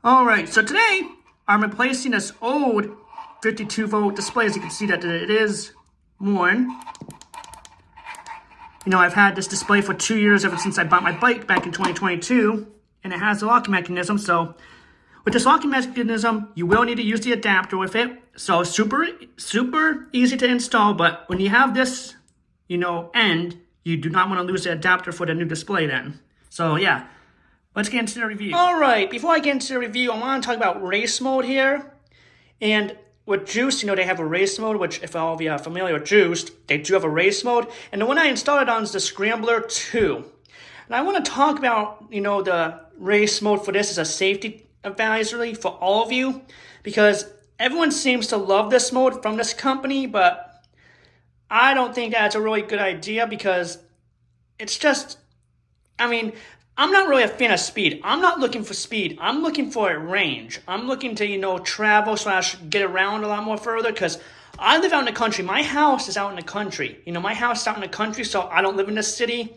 Alright, so today I'm replacing this old 52 volt display. As you can see that it is worn. You know, I've had this display for 2 years ever since I bought my bike back in 2022, and it has a locking mechanism. So with this locking mechanism, you will need to use the adapter with it. So super easy to install, but when you have this, end, you do not want to lose the adapter for the new display then. So yeah. Let's get into the review. All right, before I get into the review, I want to talk about race mode here. And with Juiced, they have a race mode, which if all of you are familiar with Juiced, they do have a race mode. And the one I installed it on is the Scrambler 2. And I want to talk about, the race mode for this as a safety advisory for all of you, because everyone seems to love this mode from this company, but I don't think that's a really good idea because it's just, I'm not really a fan of speed. I'm not looking for speed. I'm looking for range. I'm looking to, travel / get around a lot more further because I live out in the country. My house is out in the country. My house is out in the country, so I don't live in the city.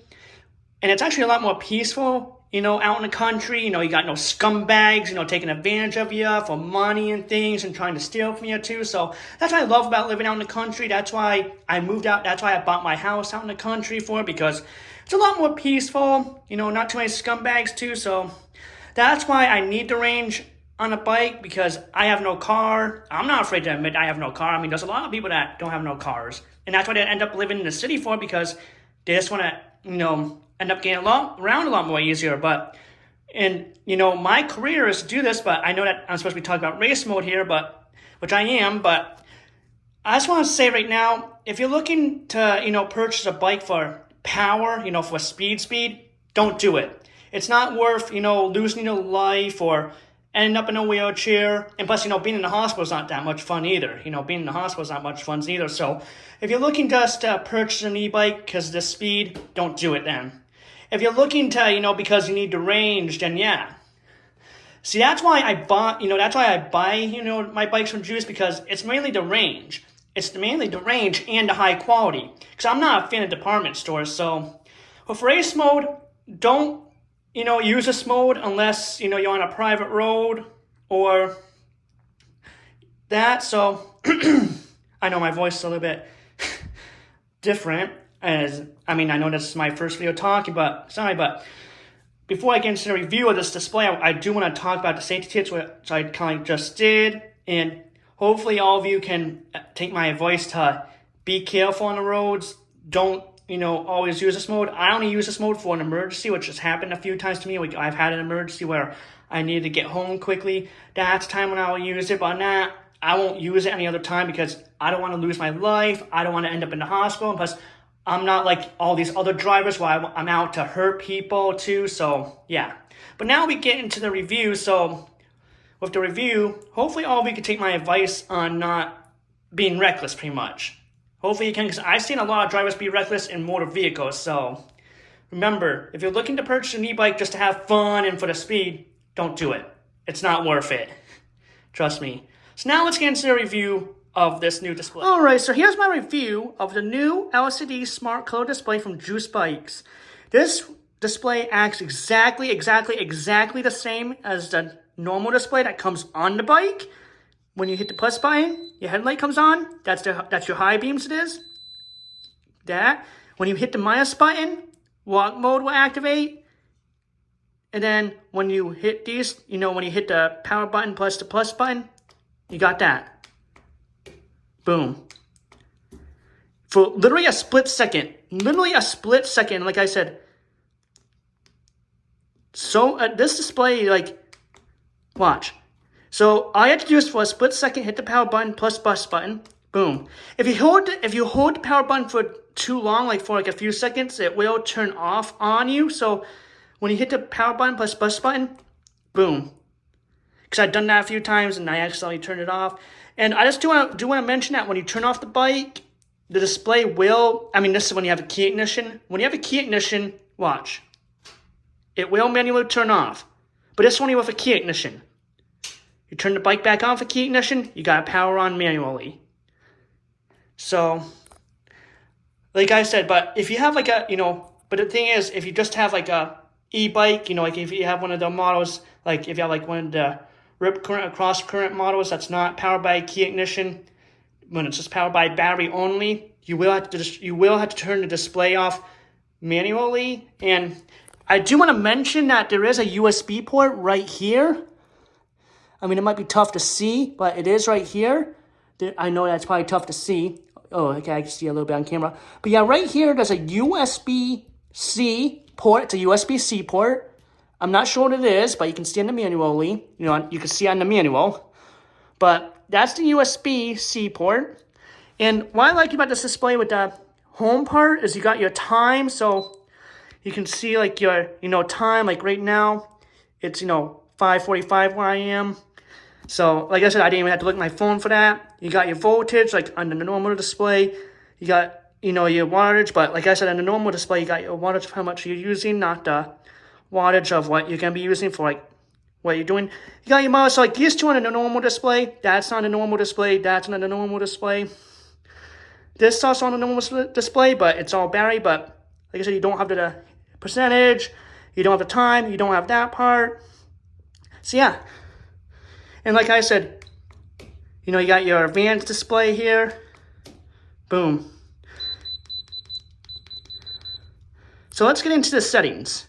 And it's actually a lot more peaceful, out in the country. You got no scumbags, taking advantage of you for money and things and trying to steal from you too. So that's what I love about living out in the country. That's why I moved out. That's why I bought my house out in the country because it's a lot more peaceful, not too many scumbags too. So that's why I need the range on a bike because I have no car. I'm not afraid to admit I have no car. There's a lot of people that don't have no cars. And that's why they end up living in the city for because they just want to, end up getting around a lot more easier. My career is to do this, but I know that I'm supposed to be talking about race mode here, which I am, but I just want to say right now, if you're looking to, purchase a bike for power, for speed, don't do it. It's not worth, losing your life or ending up in a wheelchair. And plus, being in the hospital is not that much fun either. Being in the hospital is not much fun either. So if you're looking just to purchase an e-bike because of the speed, don't do it then. If you're looking to, because you need the range, then yeah. See, that's why I buy, my bikes from Juice because it's mainly the range. It's mainly the range and the high quality. Because I'm not a fan of department stores. So with race mode, don't, use this mode unless, you're on a private road or that. So I know my voice is a little bit different. I know this is my first video talking, but before I get into the review of this display, I do want to talk about the safety tips, which I kind of just did. And hopefully all of you can take my advice to be careful on the roads. Don't, always use this mode. I only use this mode for an emergency, which has happened a few times to me. I've had an emergency where I needed to get home quickly. That's the time when I'll use it, but not, I won't use it any other time because I don't want to lose my life. I don't want to end up in the hospital. And plus, I'm not like all these other drivers where I'm out to hurt people too. So yeah. But now we get into the review. So with the review, hopefully all of you can take my advice on not being reckless pretty much. Hopefully you can, because I've seen a lot of drivers be reckless in motor vehicles. So remember, if you're looking to purchase an e-bike just to have fun and for the speed, don't do it. It's not worth it. Trust me. So now let's get into the review of this new display. Alright, so here's my review of the new LCD Smart Color display from Juice Bikes. This display acts exactly the same as the normal display that comes on the bike. When you hit the plus button, your headlight comes on. That's your high beams it is. That. When you hit the minus button, walk mode will activate. And then when you hit these, when you hit the power button plus the plus button, you got that. Boom. For literally a split second. Like I said. So this display, watch. So all you have to do is for a split second, hit the power button plus bus button. Boom. If you hold the power button for too long, for a few seconds, it will turn off on you. So when you hit the power button plus bus button, boom. Because I've done that a few times and I accidentally turned it off. And I just do want to mention that when you turn off the bike, the display will, this is when you have a key ignition. When you have a key ignition, watch. It will manually turn off. But it's only with a key ignition. You turn the bike back on for key ignition, you got to power on manually. So, like I said, but if you have but the thing is, if you just have a e-bike, if you have one of the models, if you have one of the rip current across current models that's not powered by key ignition, when it's just powered by battery only, you will have to turn the display off manually. And I do want to mention that there is a USB port right here. I mean, it might be tough to see, but it is right here. I know that's probably tough to see. Oh, okay, I can see a little bit on camera. But yeah, right here, there's a USB-C port. It's a USB-C port. I'm not sure what it is, but you can see in the manually. You know, you can see on the manual. But that's the USB-C port. And what I like about this display with the home part is you got your time. So you can see like your, time. Like right now, it's, 5:45 where I am. So like I said, I didn't even have to look at my phone for that. You got your voltage, like on the normal display. You got, your wattage. But like I said, on the normal display, you got your wattage of how much you're using, not the wattage of what you're going to be using for like what you're doing. You got your miles, so like these two on the normal display, that's on the normal display, that's on the normal display. This is also on the normal display, but it's all battery. But like I said, you don't have the percentage, you don't have the time, you don't have that part. So yeah. And like I said, you got your advanced display here. Boom. So let's get into the settings.